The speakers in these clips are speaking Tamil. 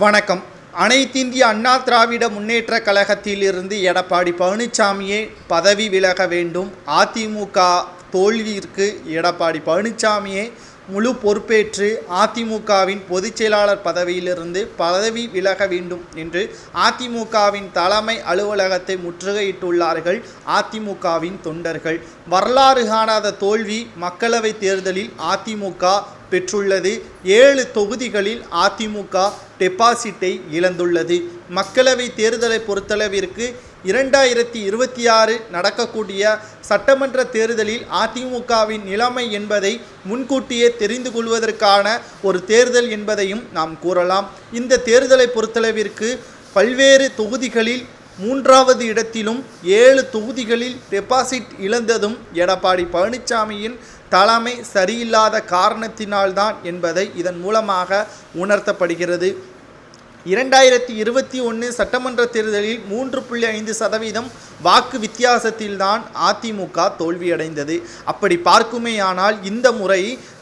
வணக்கம். அனைத்திந்திய அண்ணா திராவிட முன்னேற்றக் கழகத்திலிருந்து எடப்பாடி பழனிசாமியே பதவி விலக வேண்டும். அதிமுக தோல்வியிற்கு எடப்பாடி பழனிசாமியே முழு பொறுப்பேற்று அதிமுகவின் பொதுச் செயலாளர் பதவியிலிருந்து பதவி விலக வேண்டும் என்று அதிமுகவின் தலைமை அலுவலகத்தை முற்றுகையிட்டுள்ளார்கள் அதிமுகவின் தொண்டர்கள். வரலாறு காணாத தோல்வி மக்களவைத் தேர்தலில் அதிமுக பெற்றுள்ளது. 7 தொகுதிகளில் அதிமுக டெபாசிட்டை இழந்துள்ளது. மக்களவை தேர்தலை பொறுத்தளவிற்கு 2026 நடக்கக்கூடிய சட்டமன்ற தேர்தலில் அதிமுகவின் நிலைமை என்பதை முன்கூட்டியே தெரிந்து கொள்வதற்கான ஒரு தேர்தல் என்பதையும் நாம் கூறலாம். இந்த தேர்தலை பொறுத்தளவிற்கு பல்வேறு தொகுதிகளில் 3வது இடத்திலும் 7 தொகுதிகளில் டெபாசிட் இழந்ததும் எடப்பாடி பழனிசாமியின் தலைமை சரியில்லாத காரணத்தினால்தான் என்பதை இதன் மூலமாக உணர்த்தப்படுகிறது. 2021 சட்டமன்ற தேர்தலில் 3.5% வாக்கு வித்தியாசத்தில்தான் அதிமுக தோல்வியடைந்தது. அப்படி பார்க்குமேயானால் இந்த முறை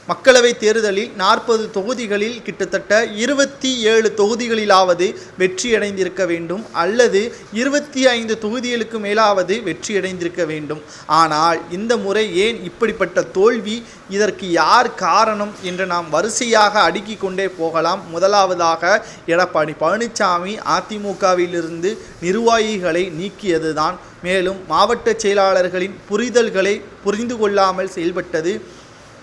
மக்களவைத் தேர்தலில் 40 தொகுதிகளில் கிட்டத்தட்ட 27 தொகுதிகளிலாவது வெற்றியடைந்திருக்க வேண்டும், அல்லது 25 தொகுதிகளுக்கு மேலாவது வெற்றியடைந்திருக்க வேண்டும். ஆனால் இந்த முறை ஏன் இப்படிப்பட்ட தோல்வி, இதற்கு யார் காரணம் என்று நாம் வரிசையாக அடுக்கிக் கொண்டே போகலாம். முதலாவதாக எடப்பாடி பழனிசாமி அதிமுகவிலிருந்து நிர்வாகிகளை நீக்கியதுதான். மேலும் மாவட்ட செயலாளர்களின் புரிதல்களை புரிந்து கொள்ளாமல் செயல்பட்டது.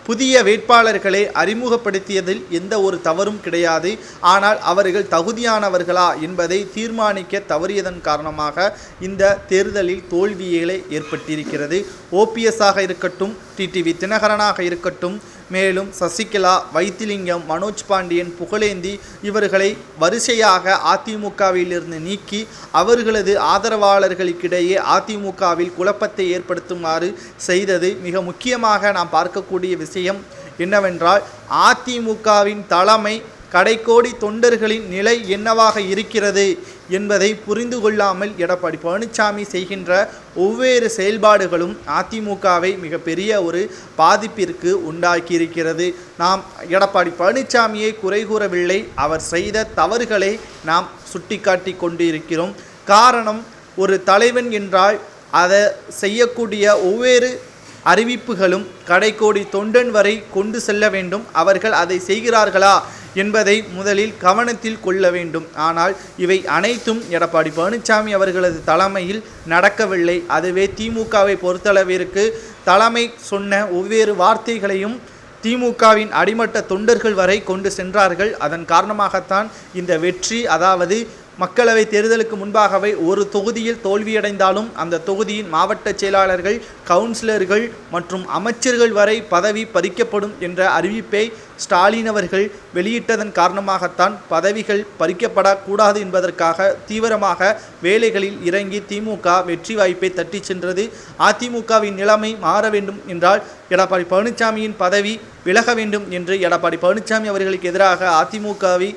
புதிய வேட்பாளர்களை அறிமுகப்படுத்தியதில் எந்த ஒரு தவறும் கிடையாது. ஆனால் அவர்கள் தகுதியானவர்களா என்பதை தீர்மானிக்க தவறியதன் காரணமாக இந்த தேர்தலில் தோல்வியே ஏற்பட்டிருக்கிறது. ஓபிஎஸ் ஆக இருக்கட்டும், டிடிவி தினகரனாக இருக்கட்டும், மேலும் சசிகலா, வைத்திலிங்கம், மனோஜ் பாண்டியன், புகழேந்தி இவர்களை வரிசையாக அதிமுகவிலிருந்து நீக்கி அவர்களது ஆதரவாளர்களுக்கிடையே அதிமுகவில் குழப்பத்தை ஏற்படுத்துமாறு செய்தது. மிக முக்கியமாக நாம் பார்க்கக்கூடிய விஷயம் என்னவென்றால், அதிமுகவின் தலைமை கடைக்கோடி தொண்டர்களின் நிலை என்னவாக இருக்கிறது என்பதை புரிந்து கொள்ளாமல் எடப்பாடி பழனிசாமி செய்கின்ற ஒவ்வொரு செயல்பாடுகளும் அதிமுகவை மிகப்பெரிய ஒரு பாதிப்பிற்கு உண்டாக்கியிருக்கிறது. நாம் எடப்பாடி பழனிசாமியை குறை கூறவில்லை, அவர் செய்த தவறுகளை நாம் சுட்டிக்காட்டி கொண்டிருக்கிறோம். காரணம், ஒரு தலைவன் என்றால் அதை செய்யக்கூடிய ஒவ்வொரு அறிவிப்புகளும் கடைக்கோடி தொண்டன் வரை கொண்டு செல்ல வேண்டும். அவர்கள் அதை செய்கிறார்களா என்பதை முதலில் கவனத்தில் கொள்ள வேண்டும். ஆனால் இவை அனைத்தும் எடப்பாடி பழனிசாமி அவர்களது தலைமையில் நடக்கவில்லை. அதுவே திமுகவை பொறுத்தளவிற்கு தலைமை சொன்ன ஒவ்வொரு வார்த்தைகளையும் திமுகவின் அடிமட்ட தொண்டர்கள் வரை கொண்டு சென்றார்கள். அதன் காரணமாகத்தான் இந்த வெற்றி, அதாவது மக்களவை தேர்தலுக்கு முன்பாகவே ஒரு தொகுதியில் தோல்வியடைந்தாலும் அந்த தொகுதியின் மாவட்ட செயலாளர்கள், கவுன்சிலர்கள் மற்றும் அமைச்சர்கள் வரை பதவி பறிக்கப்படும் என்ற அறிவிப்பை ஸ்டாலின் அவர்கள் வெளியிட்டதன் காரணமாகத்தான் பதவிகள் பறிக்கப்படக்கூடாது என்பதற்காக தீவிரமாக வேலைகளில் இறங்கி திமுக வெற்றி வாய்ப்பை தட்டி சென்றது. அதிமுகவின் நிலைமை மாற வேண்டும் என்றால் எடப்பாடி பழனிசாமியின் பதவி விலக வேண்டும் என்று எடப்பாடி பழனிசாமி அவர்களுக்கு எதிராக அதிமுகவை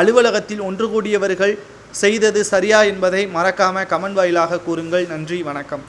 அலுவலகத்தில் ஒன்று கூடியவர்கள் செய்தது சரியா என்பதை மறக்காம கமெண்ட் வாயிலாக கூறுங்கள். நன்றி, வணக்கம்.